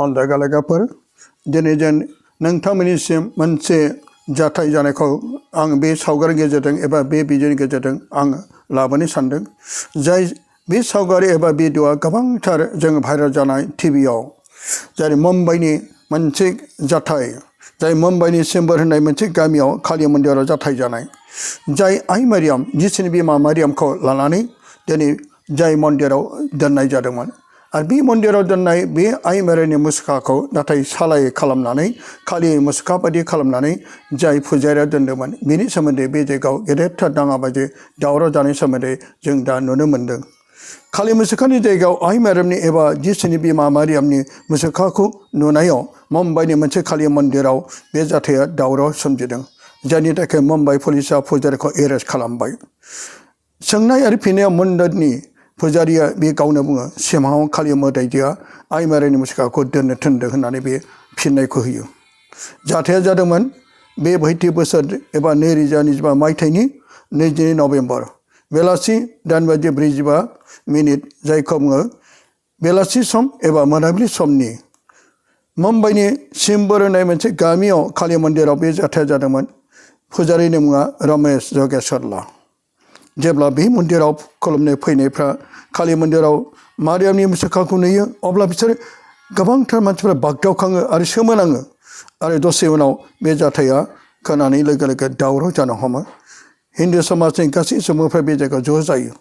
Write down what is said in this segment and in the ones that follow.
अलदागालागाफोर दिनै जों नोंथांमोननिसिम मोनसे जाथाय जानायखौ आं बे सावगारि गेजेरजों एबा बे भिडिअनि गेजेरजों आं लाबोनो सानदों। जाय बे सावगारि एबा भिडिअआ गोबांथार जों भाइरेल जानाय टिभिआव जेरै मुम्बाइनि मोनसे जाथाय जाय मुम्बाइनि चेम्बार होननाय मोनसे गामियाव कालि मन्दिराव जाथाय जानाय जाय आइ मारियाम जिसुनि बिमा मारियामखौ लानानै दिनै जाय मन्दिराव दोननाय जादोंमोन आरो बे मन्दिराव दोननाय बे आइ मारियामनि मुसुखाखौ नाथाय सालाय खालामनानै खालि मुसुखा बायदि खालामनानै जाय फुजारिया दोनदोंमोन बेनि सोमोन्दै बे जायगायाव गेदेरथार दाङाबाजि दावराव जानायनि सोमोन्दै जों दा नुनो मोन्दों। खालि मुसुखानि जायगायाव आइ मारियामनि एबा जिसुनि बिमा मारियामनि मुसुखाखौ नुनायाव मुम्बाइनि मोनसे खालि मन्दिराव बे जाथाया दावराव सोमजिदों। जायनि थाखाय मुम्बाइ पुलिसा फुजारिखौ एरेस्ट खालामबाय। सोंनाय आरो फिननायाव मन्दिरनि फुजारिया बे गावनो बुङो सिमाङाव खालि मोदायजोआ आइ मारियामनि मुसुखाखौ दोननो थिनदों होननानै बे फिननायखौ होयो। जाथाया जादोंमोन बे बैथि बोसोर एबा 2025 मायथाइनि 22 नभेम्बर बेलासि 8:45 जायखौ बुङो बेलासि सम एबा मोनाबिलि समनि मुम्बाइनि चेम्बार होननाय मोनसे गामियाव कालि मन्दिराव बे जाथाया जादोंमोन। फुजारिनि मुङा रमेश जगेश्वरला। जेब्ला बे मन्दिराव खुलुमनो फैनायफ्रा कालि मन्दिराव मारियामनि मुसुखाखौ नुयो अब्ला बिसोर गोबांथार मानसिफ्रा बागदावखाङो आरो सोमोनाङो आरो दसे उनाव बे जाथाया खोनानाय लोगो लोगो दावराव जानो हमो। हिन्दु समाजनि गासै सुबुंफ्रा बे जायगायाव ज' जायो।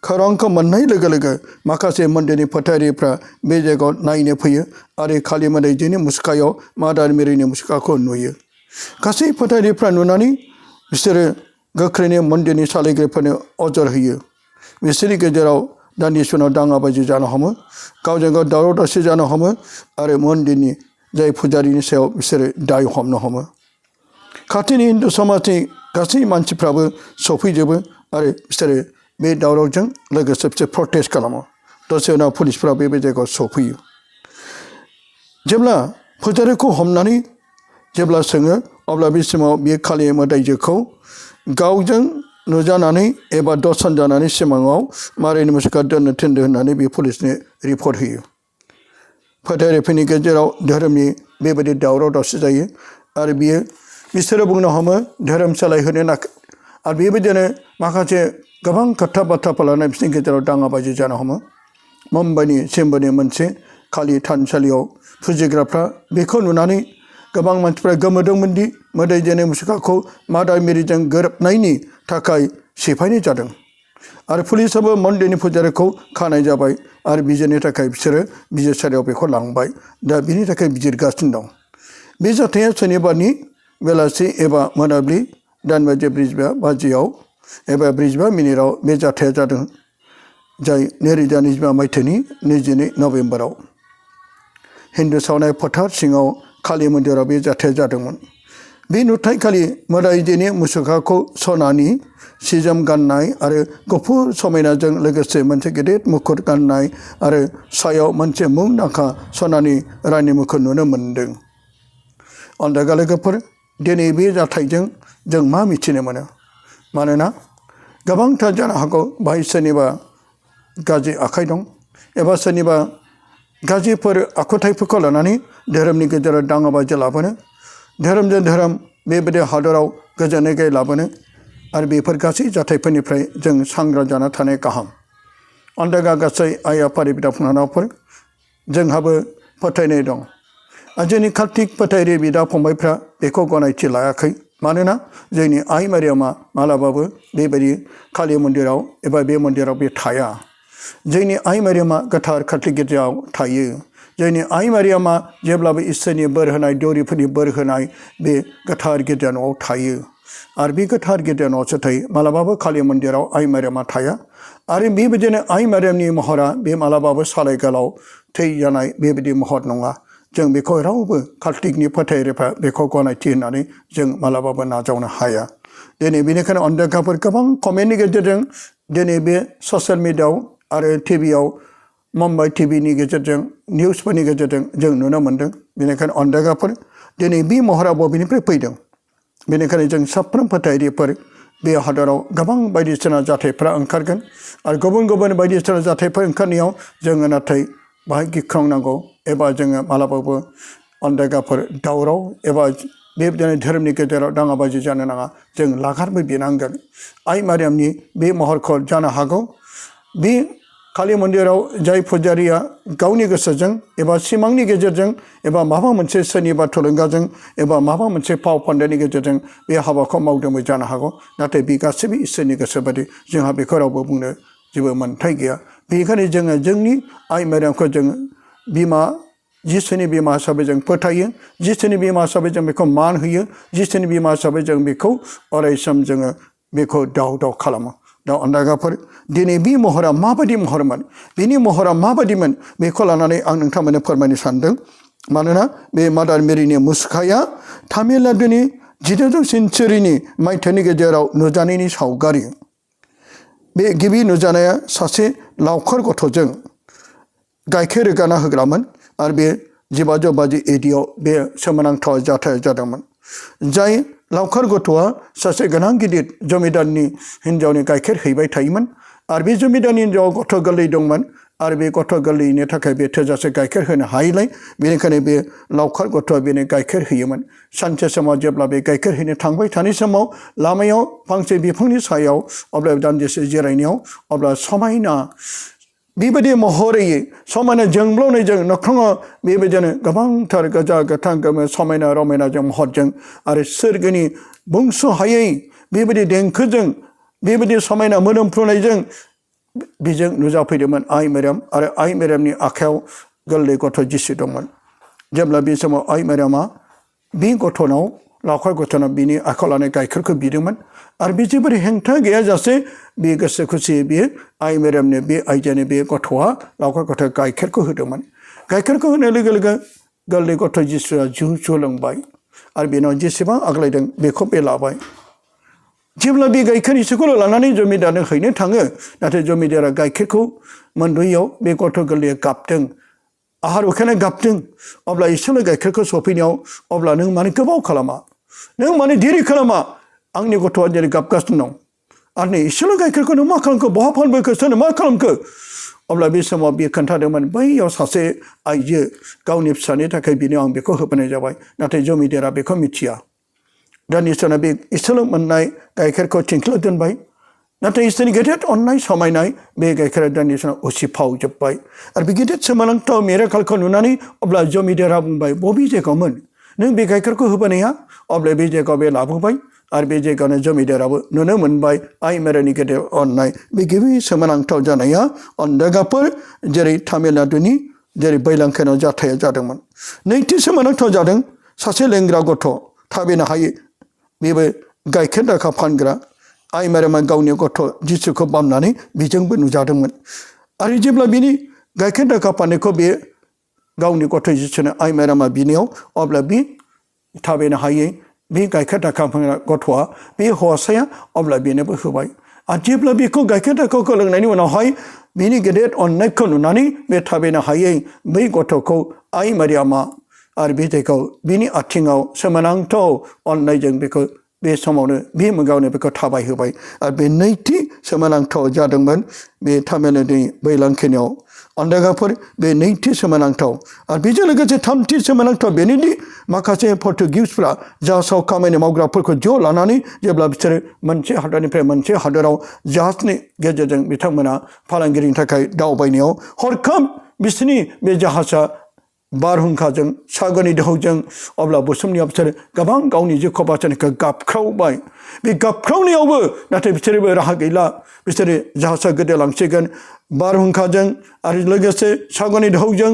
खौरांखौ मोननाय लोगो लोगो माखासे मन्दिरनि फोथारिफ्रा बे जायगायाव नायनो फैयो आरो कालि मोदायजोनि मुसुखायाव मादार मेरिनि मुसुखाखौ नुयो। गासै फोथारिफ्रा नुनानै बिसोरो गोख्रैनो मन्दिरनि सालायगिरिफोरनो अजर होयो। बिसोरनि गेजेराव दान्दिसे उनाव दाङाबाजि जानो हमो, गावजों गाव दावराव दावसि जानो हमो आरो मन्दिरनि जाय फुजारिनि सायाव बिसोरो दाय हमनो हमो। खाथिनि हिन्दु समाजनि गासै मानसिफ्राबो सफैजोबो आरो बिसोरो बे दावरावजों लोगोसे बिसोर प्रटेस्ट खालामो। दसे उनाव पुलिसफ्रा बे जायगायाव सफैयो। जेब्ला फुजारिखौ हमनानै जेब्ला सोङो अब्ला बे समाव बे खालि मोदायजोखौ गावजों नुजानानै एबा दर्शन जानानै सिमाङाव मारियामनि मुसुखा दोननो थिनदों होननानै बे पुलिसनो रिपर्ट होयो। फोथायरिफोरनि गेजेराव धोरोमनि बेबायदि दावराव दावसि जायो आरो बिसोरो बुंनो हमो धोरोम सोलायहोनो आरो बेबायदिनो माखासे गोबां खोथा बाथ्राफोर लानानै बिसोरनि गेजेराव दाङाबाजि जानो हमो। मुम्बाइनि चेम्बारनि मोनसे खालि थानसालियाव फुजिग्राफ्रा बेखौ नुनानै गोबां मानसिफ्रा गोमोदोंमोन दि मोदायजोनि मुसुखाखौ मादार मेरिजों गोरोबनायनि थाखाय सिफायनाय जादों आरो पुलिसाबो मन्दिरनि फुजारिखौ खानाय जाबाय आरो बिजिरनि थाखाय बिसोरो बिजिरसालियाव बेखौ लांबाय। दा बिनि थाखाय बिजिरगासिनो दं। बे जाथाया शनिबारनि बेलासि एबा मोनाबिलि 8:45 एबा 45 बे जाथाया जादों जाय 2025 मायथाइनि 22 नभेम्बराव हिन्दु सावनाय फोथार सिङाव कालि मन्दिराव बे जाथाया जादोंमोन। बे नुथायखालि मोदायजोनि मुसुखाखौ सनानि सिजोम गाननाय आरो गुफुर समायनाजों लोगोसे मोनसे गेदेर मुकुट गाननाय आरो सायाव मोनसे मुंदांखा सनानि रानि मुकुट नुनो मोन्दों। अलदागालोगोफोर दिनै बे जाथायजों जों मा मिथिनो मोनो? मानोना गोबांथार जानो हागौ बाहाय सोरनिबा गाज्रि आखाइ दं एबा सोरनिबा गाज्रिफोर आखुथायफोरखौ लानानै धोरोमनि गेजेराव दाङाबाजि लाबोनो, धोरोमजों धोरोम बेबायदि हादराव गोजोनै गाय लाबोनो आरो बेफोर गासै जाथायफोरनिफ्राय जों सांग्रां जाना थानाया गाहाम। अलदागा गासै आइ आफारि बिदा फंबायफोर जोंहाबो फोथायनाय दं। जोंनि कार्तिक फोथायरि बिदा फंबायफ्रा बेखौ गनायथि लायाखै। मानोना जोंनि आइ मारियामा मालाबाबो बेबायदि कालि मन्दिराव एबा बे मन्दिराव बे थाया। जोंनि आइ मारियामा गोथार कार्तिक गिर्जायाव थायो। जोंनि आइ मारियामा जेब्लाबो इसोरनि बोर होनाय दौरिफोरनि बोर होनाय बे गोथार गिर्जा न'आव थायो आरो बे गोथार गिर्जा न'आवसो थायो। मालाबाबो कालि मन्दिराव आइ मारियामा थाया आरो बेबायदिनो आइ मारियामनि महरा बे मालाबाबो सालाय गोलाव थै जानाय बेबायदि महर नङा। जों बेखौ रावबो कार्तिकनि फोथायरिफ्रा बेखौ गनायथि होननानै जों मालाबाबो नाजावनो हाया। दिनै बेनिखायनो अलदागाफोर गोबां कमेन्टनि गेजेरजों दिनै बे ससियेल मिडियायाव आरो टिभियाव मुम्बाइ टिभिनि गेजेरजों निउसफोरनि गेजेरजों जों नुनो मोन्दों। बेनिखायनो अलदागाफोर दिनै बे महरा बबेनिफ्राय फैदों? बेनिखायनो जों साफ्रोम फोथायरिफोर बे हादराव गोबां बायदिसिना जाथायफ्रा ओंखारगोन आरो गुबुन गुबुन बायदिसिना जाथायफोर ओंखारनायाव जोङो नाथाय बाहाय गिख्रंनांगौ एबा जोङो मालाबाबो अनदायगाफोर दावराव एबा बेबायदिनो धोरोमनि गेजेराव दाङाबाजि जानो नाङा जों लागारबो बिनांगोन आइ मारियामनि बे महरखौ जानो हागौ बे कालि मन्दिराव जाय फुजारिया गावनि गोसोजों एबा सिमांनि गेजेरजों एबा माबा मोनसे सोरनिबा थुलुंगाजों एबा माबा मोनसे फाव फान्दायनि गेजेरजों बे हाबाखौ मावदोंबो जानो हागौ नाथाय बे गासैबो इसोरनि गोसो बादि जोंहा बेखौ रावबो बुंनो जेबो मोन्थाय गैया बेनिखायनो जोङो जोंनि आइ मारियामखौ जोङो बिमा जिसुनि बिमा हिसाबै जों फोथायो जिसुनि बिमा हिसाबै जों बेखौ मान होयो जिसुनि बिमा हिसाबै जों बेखौ अरायसम जोङो बेखौ दाव दाव खालामो दा अनदायगाफोर दिनै बे महरा माबायदि महरमोन बिनि महरा माबायदिमोन बेखौ लानानै आं नोंथांमोननो फोरमायनो सानदों मानोना बे मादार मेरिनि मुसुखाया तामिलनाडुनि 19 सेन्चुरिनि मायथाइनि गेजेराव नुजानायनि सावगारि बे गिबि नुजानाया सासे लावखार गथ'जों गाइखेर रोगाना होग्रामोन आरो बे 1552 एडियाव बे सोमोनांथाव जाथाया जादोंमोन जाय लावखार गथ'आ सासे गोनां गिदिर जमिदारनि हिन्जावनि गाइखेर हैबाय थायोमोन आरो बे जमिदारनि हिन्जावआव गथ' गोरलै दंमोन आरो बे गथ' गोरलैनि थाखाय बे थोजासे गाइखेर होनो हायैलाय बेनिखायनो बे लावखार गथ'आ बेनो गाइखेर होयोमोन सानसे समाव जेब्ला बे गाइखेर हैनो थांबाय थानाय समाव लामायाव फांसे बिफांनि सायाव अब्ला दान्दिसे जिरायनायाव अब्ला समायना बेबायदि महरै समायना जोंब्लावनायजों नख्राङाव बेबायदिनो गोबांथार गोजा गोथां गोमो समायना रमायनाजों महरजों आरो सोरगोनि बुंस' हायै बेबायदि देंखोजों बेबायदि समायना मोदोमफ्रुनायजों बेजों नुजाफैदोंमोन आइ मारियाम आरो आइ मारियामनि आखायाव गोरलै गथ' जिसु दंमोन जेब्ला बे समाव आइ मारियामा बे गथ'नाव लावखार गथ'नाव बिनि आखायाव लानाय गाइखेरखौ बिदोंमोन आरो बे जेबो हेंथा गैयाजासे बे गोसो खुसियै बियो आइ मारियामनो बे आइजोनि बे गथ'आ लावखार गथ' गाइखेरखौ होदोंमोन गाइखेरखौ होनाय लोगो लोगो गोरलै गथ' जिसुआ जु लोंबाय आरो बेनाव जेसेबां आग्लायदों बेखौ बे लाबाय जेब्ला बे गाइखेर इसेखौल' लानानै जमिदारनो हैनो थाङो नाथाय जमिदारा गाइखेरखौ मोनदोयैयाव बे गथ' गोरलैया गाबदों आहार उखैनाय गाबदों अब्ला इसेल' गाइखेरखौ सफैनायाव अब्ला नों मानो गोबाव खालामा नों मानो देरि खालामा आंनि गथ'आ जेरै गाबगासिनो दं आरो नै इसेल' गाइखेरखौ नों मा खालामखो बहा फानबोखो सोरनो मा खालामखो अब्ला बे समाव बियो खोन्थादोंमोन बैयाव सासे आइजो गावनि फिसानि थाखाय बिनो आं बेखौ होबोनाय जाबाय नाथाय जमिदारा बेखौ मिथिया दानिसोना बे इसेल' मोननाय गाइखेरखौ थिंख्लियाव दोनबाय नाथाय इसोरनि गेदेर अननाय समायनाय बे गाइखेरा दानिसोना उसिफावजोब्बाय आरो बे गेदेर सोमोनांथाव मिराकेलखौ नुनानै अब्ला जमिदारा बुंबाय बबे जायगायावमोन नों बे गाइखेरखौ होबोनाया अब्ला बे जायगायाव बे लाबोबाय आरो बे जायगायावनो जमिदाराबो नुनो मोनबाय आइ मारियामनि गेदेर अननाय बे गिबि सोमोनांथाव जानाया अनदायगाफोर जेरै तामिलनाडुनि जेरै बैलांखेनाव जाथाया जादोंमोन नैथि सोमोनांथाव जादों सासे लेंग्रा गथ' थाबायनो हायै बेबो गाइखेर दाखा फानग्रा आइ मारियामा गावनि गथ' जिसुखौ बामनानै बेजोंबो नुजादोंमोन आरो जेब्ला बिनि गाइखेर दाखा फाननायखौ बे गावनि गथ' जिसुनो आइ मारियामा बिनायाव अब्ला बे थाबायनो हायै बे गाइखेर दाखा फानग्रा गथ'आ बे हौवासाया अब्ला बेनोबो होबाय आरो जेब्ला बेखौ गाइखेर दाखाखौ लोंनायनि उनावहाय बिनि गेदेर अननायखौ नुनानै बे थाबायनो हायै बै गथ'खौ आइ मारियामा आरो बे जायगायाव बिनि आथिङाव सोमोनांथाव अननायजों बेखौ बे समावनो बे मुगायावनो बेखौ थाबायहोबाय आरो बे नैथि सोमोनांथाव जादोंमोन बे तामिलनाडुनि बैलांखेनायाव अनदायगाफोर बे नैथि सोमोनांथाव आरो बेजों लोगोसे थामथि सोमोनांथाव बेनोदि माखासे पर्तुगिसफ्रा जाहाजाव खामानि मावग्राफोरखौ ज' लानानै जेब्ला बिसोरो मोनसे हादरनिफ्राय मोनसे हादराव जाहाजनि गेजेरजों बिथांमोना फालांगिरिनि थाखाय दावबायनायाव हरखाब बिसोरनि बे जाहाजा बारहुंखाजों सागरनि दोहौजों अब्ला बुसोमनायाव बिसोर गोबां गावनि जिउखौ बासायनायखौ गाबख्रावबाय बे गाबख्रावनायावबो नाथाय बिसोरबो राहा गैला बिसोरो जाहाजा गोदोलांसिगोन बारहुंखाजों आरो लोगोसे सागरनि दोहौजों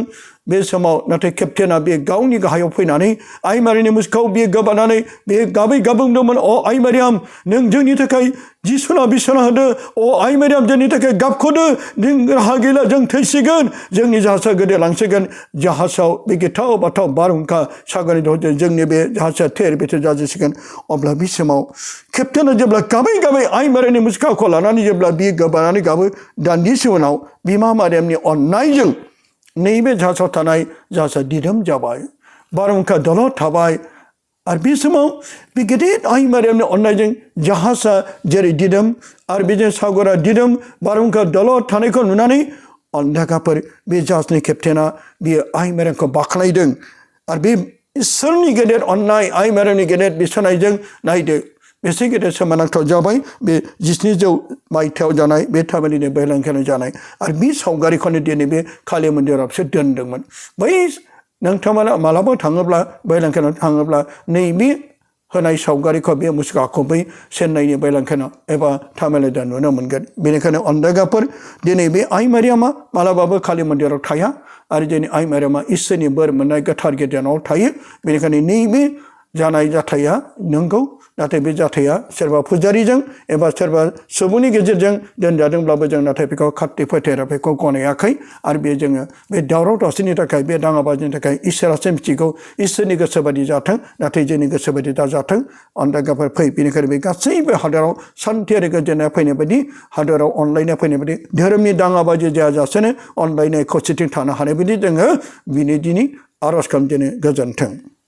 बे समाव नाथाय केप्टेना बे गावनि गाहायाव फैनानै आइ मारियामनि मुसुखायाव बियो गोबानानै बे गाबै बुंदोंमोन अ आइ मारियाम नों जोंनि थाखाय जिसुना बिसना होदो अ आइ मारियाम जोंनि थाखाय गाबख'दो जों राहा गैला जों थैसिगोन जोंनि जाहाजा गोदोलांसिगोन जाहाजाव बे गिथाव बाथाव बारहुंखा सागरनि दोहौजों जोंनि बे जाहाजा थेर बेथेर जाजोबसिगोन अब्ला बे समाव केप्टेना जेब्ला गाबै आइ मारियामनि मुसुखाखौ लानानै जेब्ला बियो गोबानानै गाबो दान्दिसे उनाव बिमा मारियामनि अननायजों नैबे जाहाजाव थानाय जाहाजा दिदोम जाबाय बारहुंखा दलद थाबाय आरो बे समाव बे गेदेर आइ मारियामनि अननायजों जाहाजा जेरै दिदोम आरो बेजों सागरा दिदोम बारहुंखा दलद थानायखौ नुनानै अन्धाखाफोर बे जाहाजनि केप्टेना बियो आइ मेरेमखौ बाख्नायदों आरो बे इसोरनि गेदेर अननाय आइ मेरेमनि गेदेर बिसानायजों नायदो बेसे गेदेर सोमोनांथाव जाबाय बे 1900 मायथाइयाव जानाय बे तामिलनि बैलांखायाव जानाय आरो बे सावगारिखौनो दिनै बे कालि मन्दिरावसो दोनदोंमोन बै नोंथांमोना मालाबा थाङोब्ला बैलांखायाव थाङोब्ला नैबे होनाय सावगारिखौ बे मुसुखाखौ बै चेन्नाइनि बैलांखायाव एबा तामिलनाडुआव नुनो मोनगोन बेनिखायनो अन्धागाफोर दिनै बे आइ मारियामा मालाबाबो कालि मन्दिराव थाया आरो दिनै आइ मारियामा इसोरनि बोर मोननाय गोथार गिर्जानाव थायो बेनिखायनो नैबे जानाय जाथाया नंगौ नाथाय बे जाथाया सोरबा फुजारिजों एबा सोरबा सुबुंनि गेजेरजों दोनजादोंब्लाबो जों नाथाय बेखौ खाथि फोथायरा बेखौ गनायाखै आरो बे जोङो बे दावराव दावसिनि थाखाय बे दाङाबाजिनि थाखाय इसोरासो मिथिगौ इसोरनि गोसो बायदि जाथों नाथाय जोंनि गोसो बायदि दा जाथों अन्धागाफोर फै बेनिखायनो बे गासैबो हादराव सान्थि आरो गोजोननाय फैनाय बायदि हादराव अनलायनाय फैनाय बायदि धोरोमनि दाङाबाजि जायाजासेनो अनलायनाय खौसेथि थानो हानाय बायदि जोङो बिनि दिनै आर'ज खालामदिनो गोजोन्थों